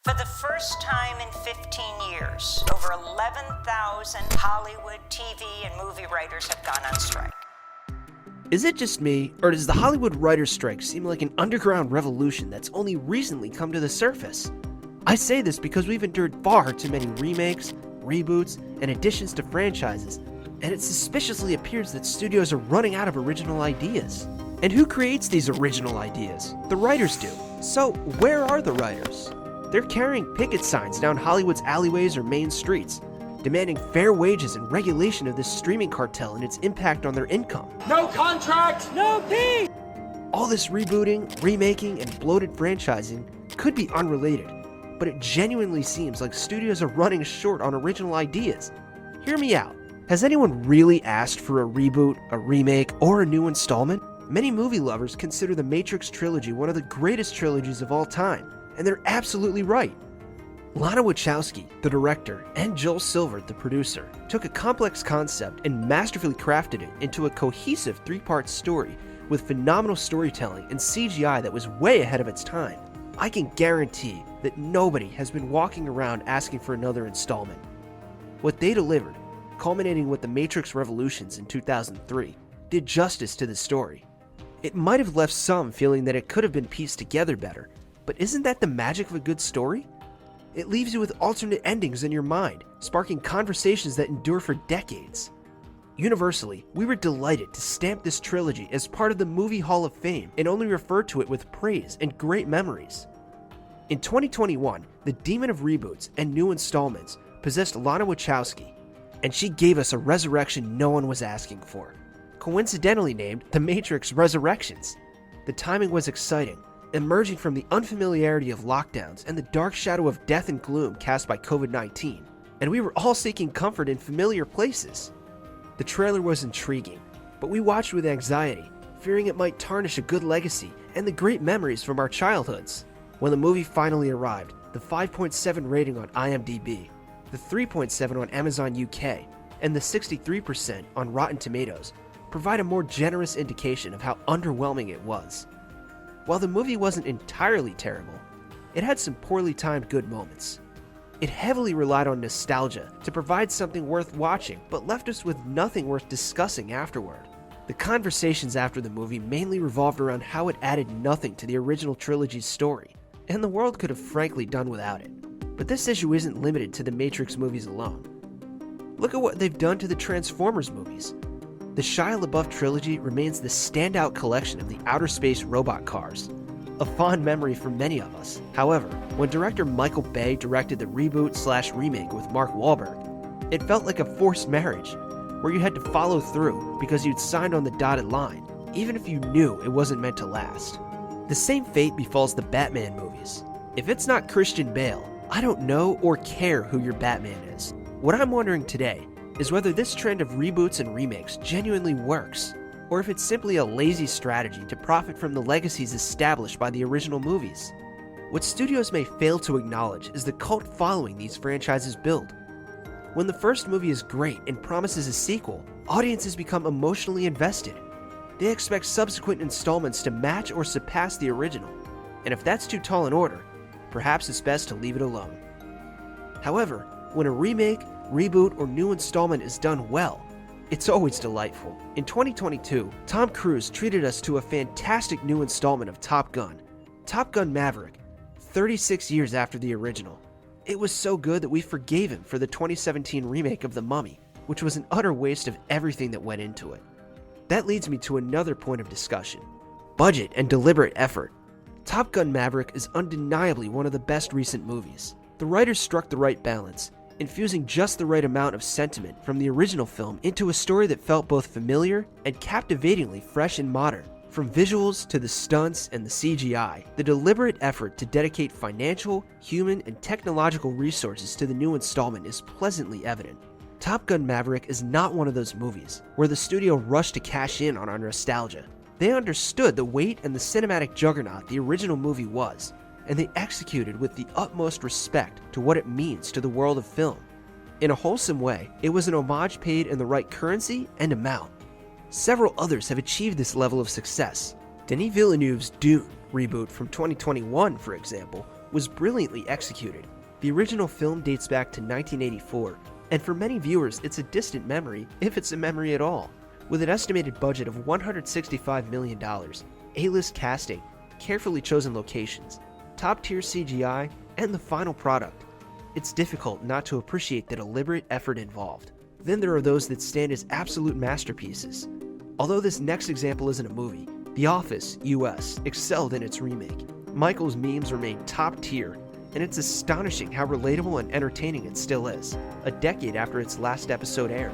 For the first time in 15 years, over 11,000 Hollywood TV and movie writers have gone on strike. Is it just me, or does the Hollywood writers' strike seem like an underground revolution that's only recently come to the surface? I say this because we've endured far too many remakes, reboots, and additions to franchises, and it suspiciously appears that studios are running out of original ideas. And who creates these original ideas? The writers do. So where are the writers? They're carrying picket signs down Hollywood's alleyways or main streets, demanding fair wages and regulation of this streaming cartel and its impact on their income. No contract, no fee! All this rebooting, remaking, and bloated franchising could be unrelated, but it genuinely seems like studios are running short on original ideas. Hear me out. Has anyone really asked for a reboot, a remake, or a new installment? Many movie lovers consider the Matrix trilogy one of the greatest trilogies of all time, and they're absolutely right. Lana Wachowski, the director, and Joel Silver, the producer, took a complex concept and masterfully crafted it into a cohesive three-part story with phenomenal storytelling and CGI that was way ahead of its time. I can guarantee that nobody has been walking around asking for another installment. What they delivered, culminating with the Matrix Revolutions in 2003, did justice to the story. It might have left some feeling that it could have been pieced together better, but isn't that the magic of a good story? It leaves you with alternate endings in your mind, sparking conversations that endure for decades. Universally, we were delighted to stamp this trilogy as part of the Movie Hall of Fame and only refer to it with praise and great memories. In 2021, the demon of reboots and new installments possessed Lana Wachowski, and she gave us a resurrection no one was asking for, coincidentally named The Matrix Resurrections. The timing was exciting, emerging from the unfamiliarity of lockdowns and the dark shadow of death and gloom cast by COVID-19, and we were all seeking comfort in familiar places. The trailer was intriguing, but we watched with anxiety, fearing it might tarnish a good legacy and the great memories from our childhoods. When the movie finally arrived, the 5.7 rating on IMDb, the 3.7 on Amazon UK, and the 63% on Rotten Tomatoes provide a more generous indication of how underwhelming it was. While the movie wasn't entirely terrible, it had some poorly timed good moments. It heavily relied on nostalgia to provide something worth watching, but left us with nothing worth discussing afterward. The conversations after the movie mainly revolved around how it added nothing to the original trilogy's story, and the world could have frankly done without it. But this issue isn't limited to the Matrix movies alone. Look at what they've done to the Transformers movies. The Shia LaBeouf trilogy remains the standout collection of the outer space robot cars, a fond memory for many of us. However, when director Michael Bay directed the reboot/remake with Mark Wahlberg, it felt like a forced marriage, where you had to follow through because you'd signed on the dotted line, even if you knew it wasn't meant to last. The same fate befalls the Batman movies. If it's not Christian Bale, I don't know or care who your Batman is. What I'm wondering today is whether this trend of reboots and remakes genuinely works, or if it's simply a lazy strategy to profit from the legacies established by the original movies. What studios may fail to acknowledge is the cult following these franchises build. When the first movie is great and promises a sequel, audiences become emotionally invested. They expect subsequent installments to match or surpass the original, and if that's too tall an order, perhaps it's best to leave it alone. However, when a remake, reboot, or new installment is done well, it's always delightful. In 2022, Tom Cruise treated us to a fantastic new installment of Top Gun Maverick, 36 years after the original. It was so good that we forgave him for the 2017 remake of The Mummy, which was an utter waste of everything that went into it. That leads me to another point of discussion: budget and deliberate effort. Top Gun Maverick is undeniably one of the best recent movies. The writers struck the right balance, infusing just the right amount of sentiment from the original film into a story that felt both familiar and captivatingly fresh and modern. From visuals to the stunts and the CGI, the deliberate effort to dedicate financial, human, and technological resources to the new installment is pleasantly evident. Top Gun Maverick is not one of those movies where the studio rushed to cash in on our nostalgia. They understood the weight and the cinematic juggernaut the original movie was, and they executed with the utmost respect to what it means to the world of film. In a wholesome way, it was an homage paid in the right currency and amount. Several others have achieved this level of success. Denis Villeneuve's Dune reboot from 2021, for example, was brilliantly executed. The original film dates back to 1984, and for many viewers it's a distant memory, if it's a memory at all. With an estimated budget of $165 million, A-list casting, carefully chosen locations, top-tier CGI, and the final product, it's difficult not to appreciate the deliberate effort involved. Then there are those that stand as absolute masterpieces. Although this next example isn't a movie, The Office US excelled in its remake. Michael's memes remain top tier, and it's astonishing how relatable and entertaining it still is, a decade after its last episode aired.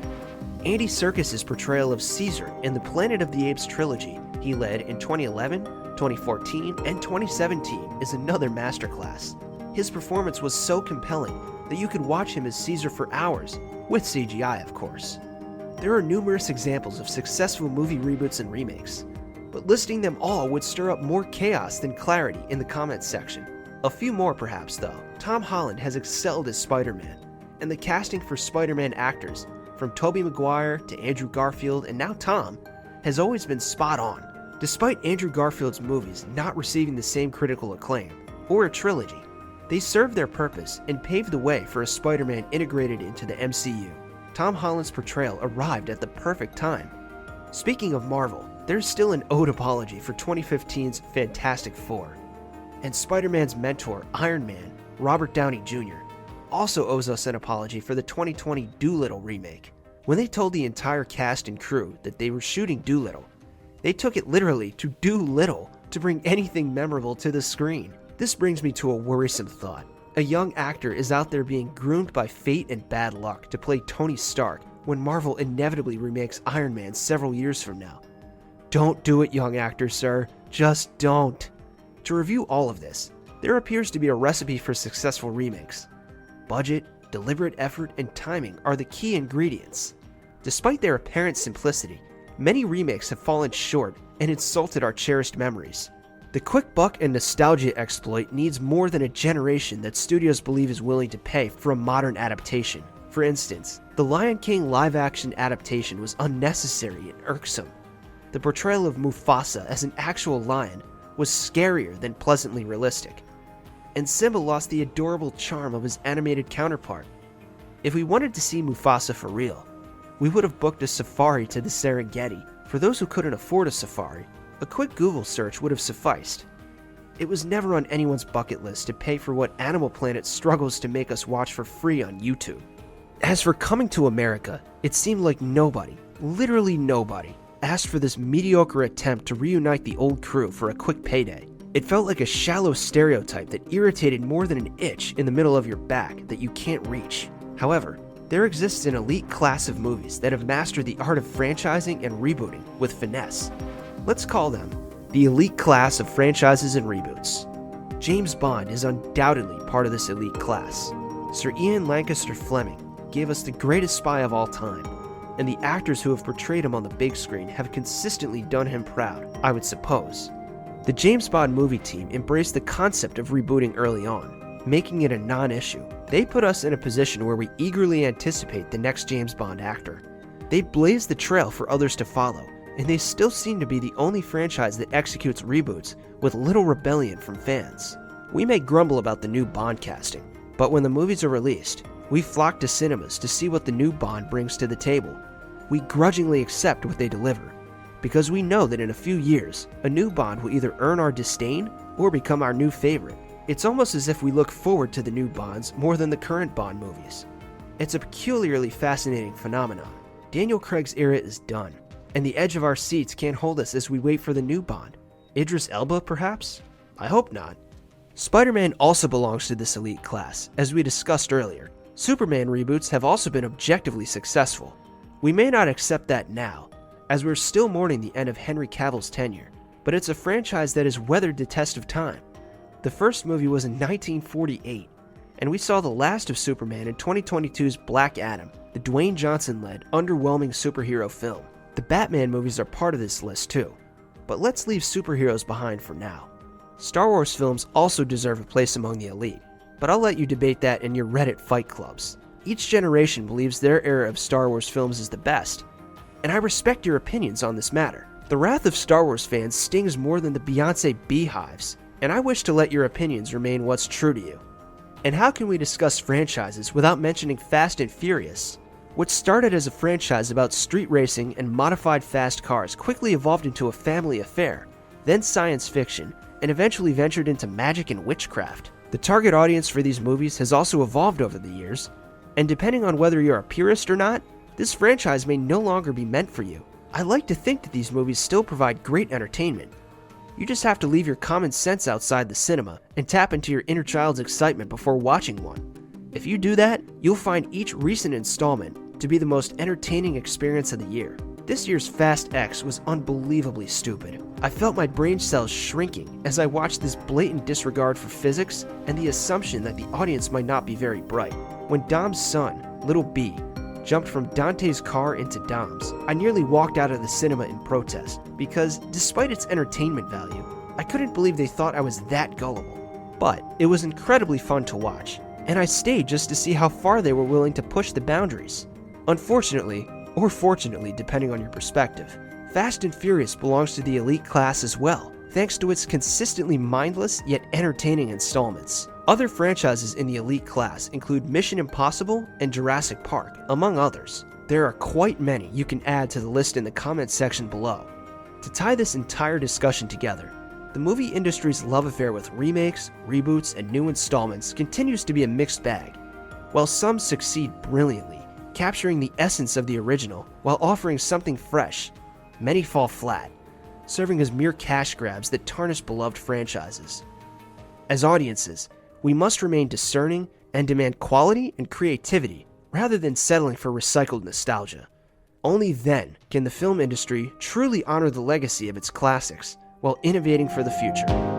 Andy Serkis's portrayal of Caesar in the Planet of the Apes trilogy he led in 2011, 2014, and 2017 is another masterclass. His performance was so compelling that you could watch him as Caesar for hours, with CGI of course. There are numerous examples of successful movie reboots and remakes, but listing them all would stir up more chaos than clarity in the comments section. A few more perhaps though. Tom Holland has excelled as Spider-Man, and the casting for Spider-Man actors, from Tobey Maguire to Andrew Garfield and now Tom, has always been spot on. Despite Andrew Garfield's movies not receiving the same critical acclaim, or a trilogy, they served their purpose and paved the way for a Spider-Man integrated into the MCU. Tom Holland's portrayal arrived at the perfect time. Speaking of Marvel, there's still an ode apology for 2015's Fantastic Four. And Spider-Man's mentor, Iron Man, Robert Downey Jr., also owes us an apology for the 2020 Dolittle remake. When they told the entire cast and crew that they were shooting Dolittle, they took it literally to do little to bring anything memorable to the screen. This brings me to a worrisome thought. A young actor is out there being groomed by fate and bad luck to play Tony Stark when Marvel inevitably remakes Iron Man several years from now. Don't do it, young actor, sir. Just don't. To review all of this, there appears to be a recipe for successful remakes. Budget, deliberate effort, and timing are the key ingredients. Despite their apparent simplicity, many remakes have fallen short and insulted our cherished memories. The quick buck and nostalgia exploit needs more than a generation that studios believe is willing to pay for a modern adaptation. For instance, the Lion King live-action adaptation was unnecessary and irksome. The portrayal of Mufasa as an actual lion was scarier than pleasantly realistic. And Simba lost the adorable charm of his animated counterpart. If we wanted to see Mufasa for real, we would have booked a safari to the Serengeti. For those who couldn't afford a safari, a quick Google search would have sufficed. It was never on anyone's bucket list to pay for what Animal Planet struggles to make us watch for free on YouTube. As for Coming to America, it seemed like nobody, literally nobody, asked for this mediocre attempt to reunite the old crew for a quick payday. It felt like a shallow stereotype that irritated more than an itch in the middle of your back that you can't reach. However, there exists an elite class of movies that have mastered the art of franchising and rebooting with finesse. Let's call them the elite class of franchises and reboots. James Bond is undoubtedly part of this elite class. Sir Ian Lancaster Fleming gave us the greatest spy of all time, and the actors who have portrayed him on the big screen have consistently done him proud, I would suppose. The James Bond movie team embraced the concept of rebooting early on, making it a non-issue. They put us in a position where we eagerly anticipate the next James Bond actor. They blazed the trail for others to follow, and they still seem to be the only franchise that executes reboots with little rebellion from fans. We may grumble about the new Bond casting, but when the movies are released, we flock to cinemas to see what the new Bond brings to the table. We grudgingly accept what they deliver, because we know that in a few years, a new Bond will either earn our disdain or become our new favorite. It's almost as if we look forward to the new Bonds more than the current Bond movies. It's a peculiarly fascinating phenomenon. Daniel Craig's era is done, and the edge of our seats can't hold us as we wait for the new Bond. Idris Elba, perhaps? I hope not. Spider-Man also belongs to this elite class, as we discussed earlier. Superman reboots have also been objectively successful. We may not accept that now, as we're still mourning the end of Henry Cavill's tenure, but it's a franchise that has weathered the test of time. The first movie was in 1948, and we saw the last of Superman in 2022's Black Adam, the Dwayne Johnson-led, underwhelming superhero film. The Batman movies are part of this list too, but let's leave superheroes behind for now. Star Wars films also deserve a place among the elite, but I'll let you debate that in your Reddit fight clubs. Each generation believes their era of Star Wars films is the best, and I respect your opinions on this matter. The wrath of Star Wars fans stings more than the Beyonce beehives. and I wish to let your opinions remain what's true to you. And how can we discuss franchises without mentioning Fast and Furious? What started as a franchise about street racing and modified fast cars quickly evolved into a family affair, then science fiction, and eventually ventured into magic and witchcraft. The target audience for these movies has also evolved over the years, and depending on whether you're a purist or not, this franchise may no longer be meant for you. I like to think that these movies still provide great entertainment. You just have to leave your common sense outside the cinema and tap into your inner child's excitement before watching one. If you do that, you'll find each recent installment to be the most entertaining experience of the year. This year's Fast X was unbelievably stupid. I felt my brain cells shrinking as I watched this blatant disregard for physics and the assumption that the audience might not be very bright. When Dom's son, Little B, jumped from Dante's car into Dom's, I nearly walked out of the cinema in protest because, despite its entertainment value, I couldn't believe they thought I was that gullible. But it was incredibly fun to watch, and I stayed just to see how far they were willing to push the boundaries. Unfortunately, or fortunately depending on your perspective, Fast and Furious belongs to the elite class as well, thanks to its consistently mindless yet entertaining installments. Other franchises in the elite class include Mission Impossible and Jurassic Park, among others. There are quite many you can add to the list in the comments section below. To tie this entire discussion together, the movie industry's love affair with remakes, reboots, and new installments continues to be a mixed bag. While some succeed brilliantly, capturing the essence of the original while offering something fresh, many fall flat, serving as mere cash grabs that tarnish beloved franchises. As audiences, we must remain discerning and demand quality and creativity rather than settling for recycled nostalgia. Only then can the film industry truly honor the legacy of its classics while innovating for the future.